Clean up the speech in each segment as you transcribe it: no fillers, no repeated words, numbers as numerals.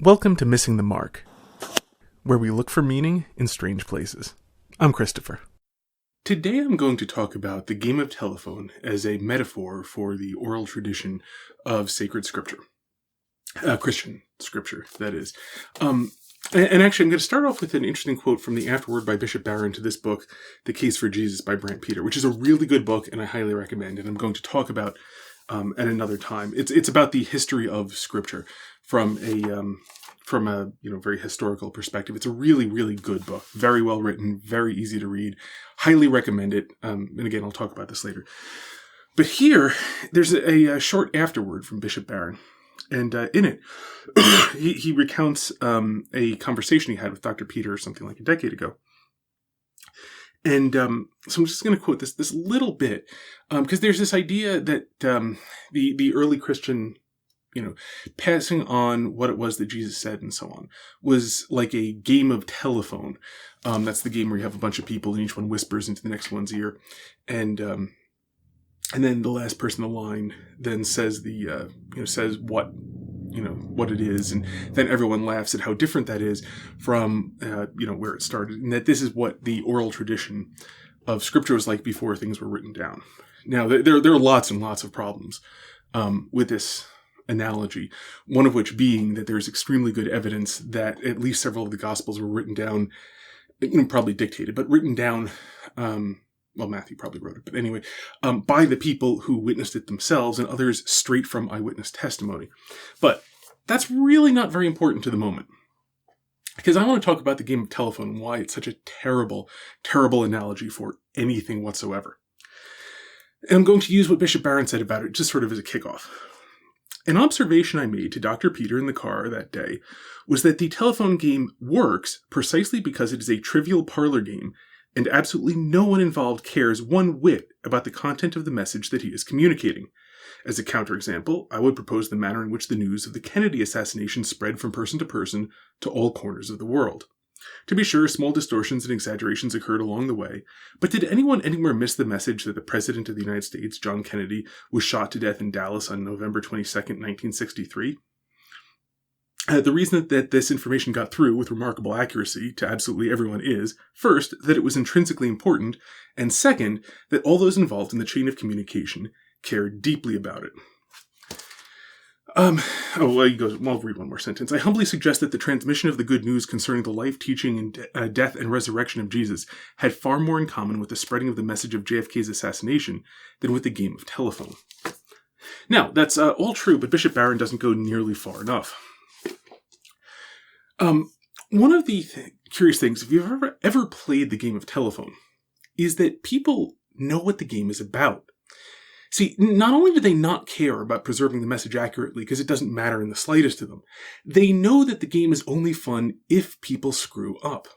Welcome to Missing the Mark, where we look for meaning in strange places. I'm Christopher. Today I'm going to talk about the game of telephone as a metaphor for the oral tradition of sacred scripture. Christian scripture, that is. And actually, I'm going to start off with an interesting quote from the afterword by Bishop Barron to this book, The Case for Jesus by Brant Peter, which is a really good book and I highly recommend, and I'm going to talk about at another time. It's about the history of scripture from a very historical perspective. It's a really, really good book. Very well written, very easy to read. Highly recommend it. And again, I'll talk about this later. But here, there's a short afterword from Bishop Barron. And in it, he recounts a conversation he had with Dr. Peter something like a decade ago. And so I'm just going to quote this little bit, because there's this idea that the early Christian, passing on what it was that Jesus said and so on, was like a game of telephone. That's the game where you have a bunch of people and each one whispers into the next one's ear. And then the last person in the line then says says what it is. And then everyone laughs at how different that is from, where it started. And that this is what the oral tradition of scripture was like before things were written down. Now, there are lots and lots of problems with this analogy, one of which being that there's extremely good evidence that at least several of the Gospels were written down, probably dictated, but written down, Matthew probably wrote it, but anyway, by the people who witnessed it themselves and others straight from eyewitness testimony. But that's really not very important to the moment, because I want to talk about the game of telephone and why it's such a terrible, terrible analogy for anything whatsoever. And I'm going to use what Bishop Barron said about it just sort of as a kickoff. An observation I made to Dr. Peter in the car that day was that the telephone game works precisely because it is a trivial parlor game and absolutely no one involved cares one whit about the content of the message that he is communicating. As a counterexample, I would propose the manner in which the news of the Kennedy assassination spread from person to all corners of the world. To be sure, small distortions and exaggerations occurred along the way, but did anyone anywhere miss the message that the President of the United States, John Kennedy, was shot to death in Dallas on November 22nd, 1963? The reason that this information got through with remarkable accuracy to absolutely everyone is, first, that it was intrinsically important, and second, that all those involved in the chain of communication cared deeply about it. He goes, I'll read one more sentence. I humbly suggest that the transmission of the good news concerning the life, teaching, and death and resurrection of Jesus had far more in common with the spreading of the message of JFK's assassination than with the game of telephone. Now, that's all true, but Bishop Barron doesn't go nearly far enough. One of the curious things, if you've ever played the game of telephone, is that people know what the game is about. See, not only do they not care about preserving the message accurately because it doesn't matter in the slightest to them, they know that the game is only fun if people screw up.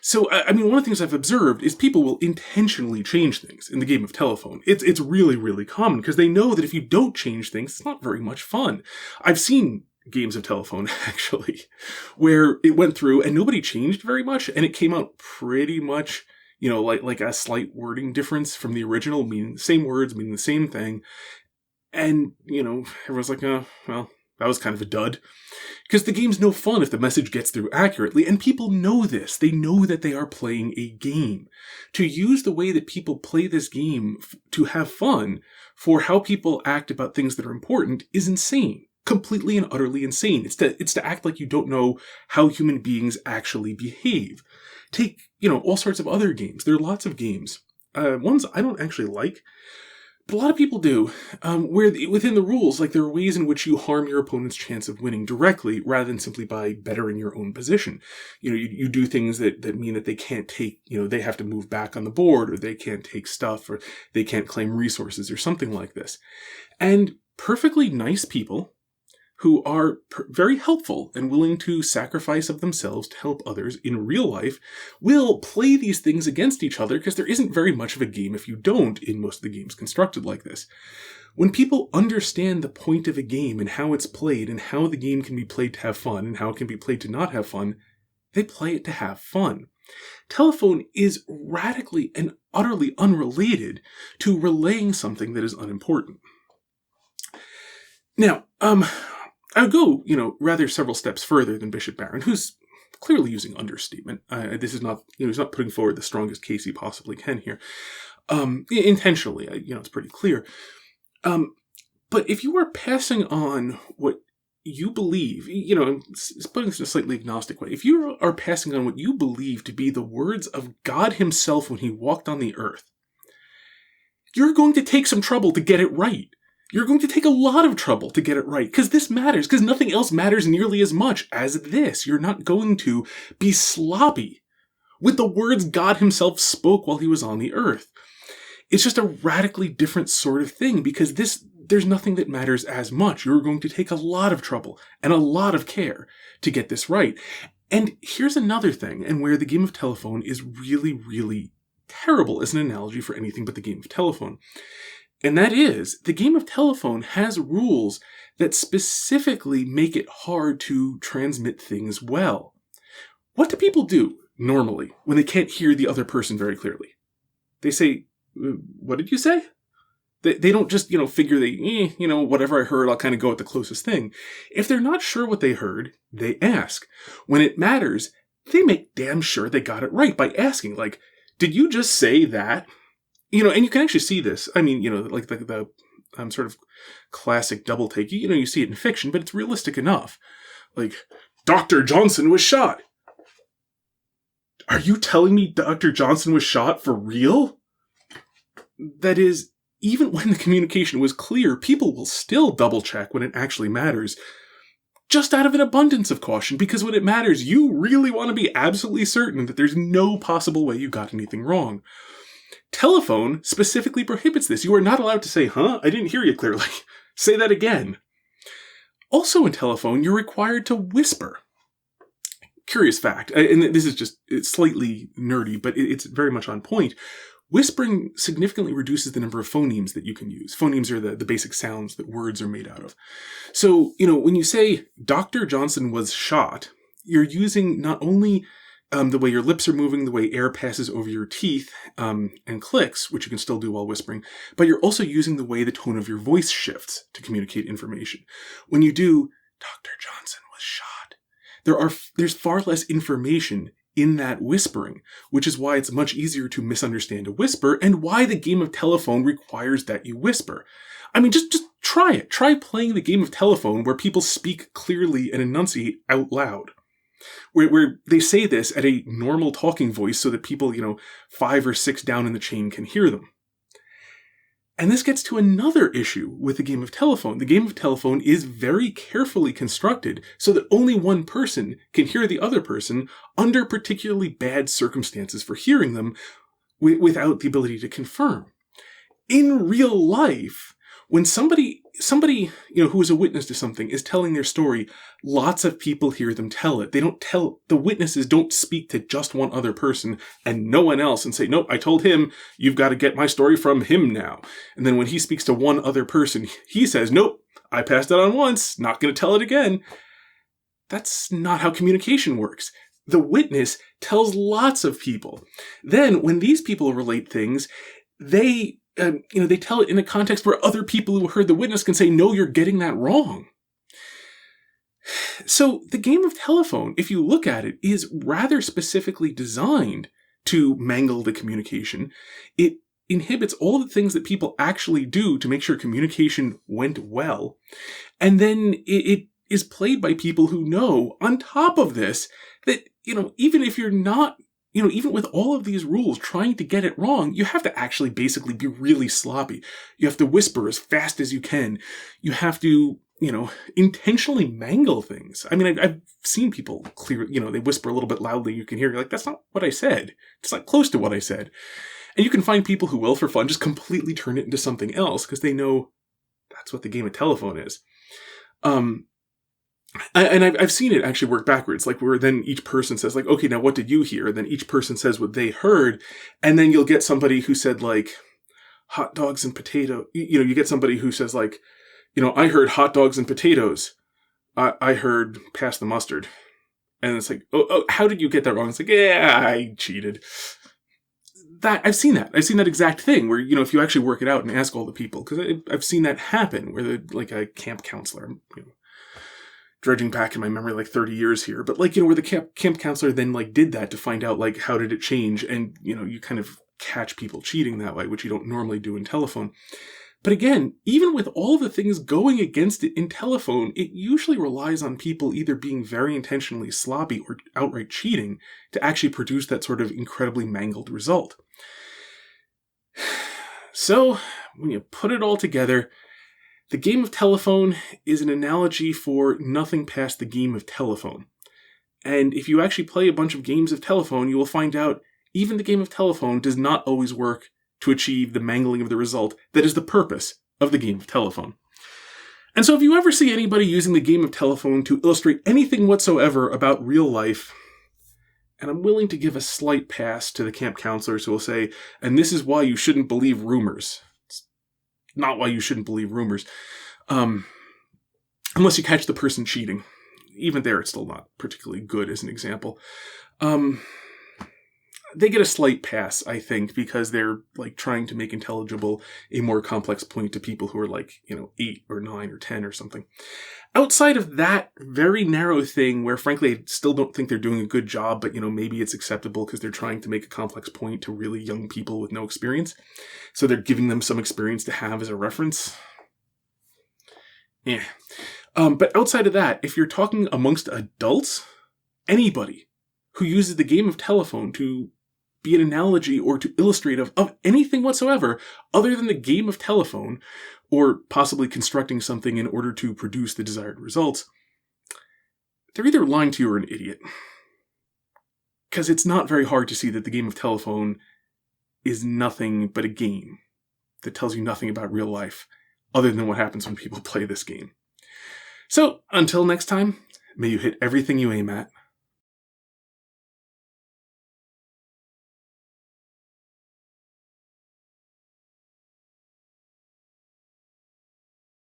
So, one of the things I've observed is people will intentionally change things in the game of telephone. It's really, really common because they know that if you don't change things, it's not very much fun. I've seen games of telephone, actually, where it went through and nobody changed very much and it came out pretty much like a slight wording difference from the original, meaning the same words, meaning the same thing. And, everyone's like, oh, well, that was kind of a dud. Because the game's no fun if the message gets through accurately. And people know this. They know that they are playing a game. To use the way that people play this game to have fun for how people act about things that are important is insane. Completely and utterly insane. It's to act like you don't know how human beings actually behave. Take, all sorts of other games. There are lots of games. Ones I don't actually like, but a lot of people do, where within the rules, there are ways in which you harm your opponent's chance of winning directly rather than simply by bettering your own position. You do things that mean that they can't take, they have to move back on the board, or they can't take stuff, or they can't claim resources, or something like this. And perfectly nice people who are very helpful and willing to sacrifice of themselves to help others in real life, will play these things against each other because there isn't very much of a game if you don't in most of the games constructed like this. When people understand the point of a game and how it's played and how the game can be played to have fun and how it can be played to not have fun, they play it to have fun. Telephone is radically and utterly unrelated to relaying something that is unimportant. Now, I would go, rather several steps further than Bishop Barron, who's clearly using understatement. This is not, he's not putting forward the strongest case he possibly can here. Intentionally, it's pretty clear. But if you are passing on what you believe, putting this in a slightly agnostic way, if you are passing on what you believe to be the words of God himself when he walked on the earth, you're going to take some trouble to get it right. You're going to take a lot of trouble to get it right, because this matters, because nothing else matters nearly as much as this. You're not going to be sloppy with the words God himself spoke while he was on the earth. It's just a radically different sort of thing, because there's nothing that matters as much. You're going to take a lot of trouble and a lot of care to get this right. And here's another thing, and where the game of telephone is really, really terrible as an analogy for anything but the game of telephone. And that is, the game of telephone has rules that specifically make it hard to transmit things well. What do people do, normally, when they can't hear the other person very clearly? They say, what did you say? They don't just, figure whatever I heard, I'll kind of go with the closest thing. If they're not sure what they heard, they ask. When it matters, they make damn sure they got it right by asking, like, did you just say that? And you can actually see this. I mean, like the sort of classic double take. You see it in fiction, but it's realistic enough. Like, Dr. Johnson was shot. Are you telling me Dr. Johnson was shot for real? That is, even when the communication was clear, people will still double check when it actually matters. Just out of an abundance of caution, because when it matters, you really want to be absolutely certain that there's no possible way you got anything wrong. Telephone specifically prohibits this. You are not allowed to say, I didn't hear you clearly. Say that again. Also in telephone, you're required to whisper. Curious fact, and this is it's slightly nerdy, but it's very much on point. Whispering significantly reduces the number of phonemes that you can use. Phonemes are the basic sounds that words are made out of. So, when you say, Dr. Johnson was shot, you're using not only the way your lips are moving, the way air passes over your teeth, and clicks, which you can still do while whispering, but you're also using the way the tone of your voice shifts to communicate information. When you do, Dr. Johnson was shot, there's far less information in that whispering, which is why it's much easier to misunderstand a whisper, and why the game of telephone requires that you whisper. I mean, just try it. Try playing the game of telephone where people speak clearly and enunciate out loud. Where they say this at a normal talking voice so that people, 5 or 6 down in the chain can hear them. And this gets to another issue with the game of telephone. The game of telephone is very carefully constructed so that only one person can hear the other person under particularly bad circumstances for hearing them without the ability to confirm. In real life, when somebody who is a witness to something is telling their story, lots of people hear them tell it. The witnesses don't speak to just one other person and no one else and say, nope, I told him, you've got to get my story from him now. And then when he speaks to one other person, he says, nope, I passed it on once, not going to tell it again. That's not how communication works. The witness tells lots of people. Then when these people relate things, they tell it in a context where other people who heard the witness can say, no, you're getting that wrong. So the game of telephone, if you look at it, is rather specifically designed to mangle the communication. It inhibits all the things that people actually do to make sure communication went well. And then it is played by people who know, on top of this, that, even if you're not, even with all of these rules trying to get it wrong, you have to actually basically be really sloppy. You have to whisper as fast as you can. You have to, intentionally mangle things. I mean, I've seen people clear, they whisper a little bit loudly. You can hear, you're like, that's not what I said. It's not close to what I said. And you can find people who will, for fun, just completely turn it into something else because they know that's what the game of telephone is. And I've seen it actually work backwards, like where then each person says like, okay, now what did you hear? And then each person says what they heard. And then you'll get somebody who said like hot dogs and potato. You get somebody who says like, I heard hot dogs and potatoes. I heard pass the mustard. And it's like, oh, how did you get that wrong? It's like, yeah, I cheated. I've seen that exact thing where, if you actually work it out and ask all the people, because I've seen that happen where they're like a camp counselor, dredging back in my memory like 30 years here, but like, where the camp counselor then like did that to find out like how did it change, and you kind of catch people cheating that way, which you don't normally do in telephone. But again, even with all the things going against it in telephone, it usually relies on people either being very intentionally sloppy or outright cheating to actually produce that sort of incredibly mangled result. So, when you put it all together, the game of telephone is an analogy for nothing past the game of telephone. And if you actually play a bunch of games of telephone, you will find out even the game of telephone does not always work to achieve the mangling of the result that is the purpose of the game of telephone. And so if you ever see anybody using the game of telephone to illustrate anything whatsoever about real life, and I'm willing to give a slight pass to the camp counselors who will say, and this is why you shouldn't believe rumors. It's not why you shouldn't believe rumors. Unless you catch the person cheating. Even there, it's still not particularly good as an example. They get a slight pass, I think, because they're like trying to make intelligible a more complex point to people who are like, 8 or 9 or 10 or something. Outside of that very narrow thing where, frankly, I still don't think they're doing a good job, but, maybe it's acceptable because they're trying to make a complex point to really young people with no experience. So they're giving them some experience to have as a reference. Yeah. But outside of that, if you're talking amongst adults, anybody who uses the game of telephone to be an analogy or to illustrate of anything whatsoever other than the game of telephone, or possibly constructing something in order to produce the desired results, they're either lying to you or an idiot. Because it's not very hard to see that the game of telephone is nothing but a game that tells you nothing about real life other than what happens when people play this game. So, until next time, may you hit everything you aim at,